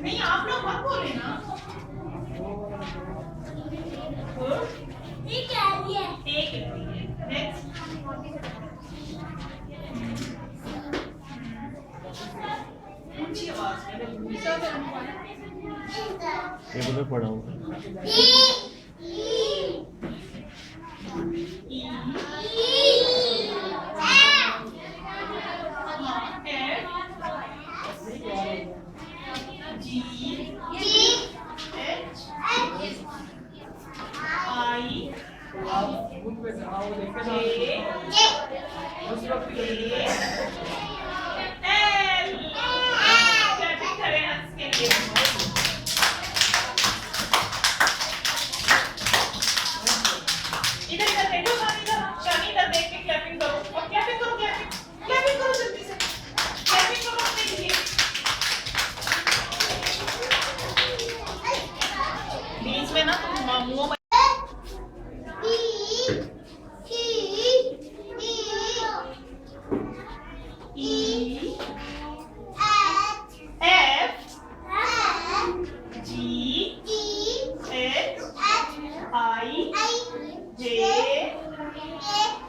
नहीं आप लोग मत बोले ना। गुड। ठीक है ये एक नेक्स्ट। ऊंची आवाज में ये तो मैं पढ़ा हूँ। E E E G H I J L. Clapping करें हंस के लिए। इधर इधर देखो शानी इधर देख के क्लैपिंग करो और क्लैपिंग करो क्लैपिंग करो जल्दी से क्लैपिंग करो अपने लिए। बीच में ना तुम मुंह में E F G H I J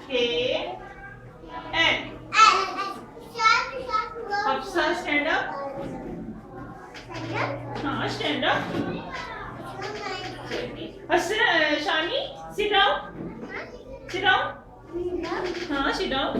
K L। अब सर स्टैंड अप। हाँ स्टैंड अप। शानी सिट डाउन। Sit down. हाँ सिट डाउन।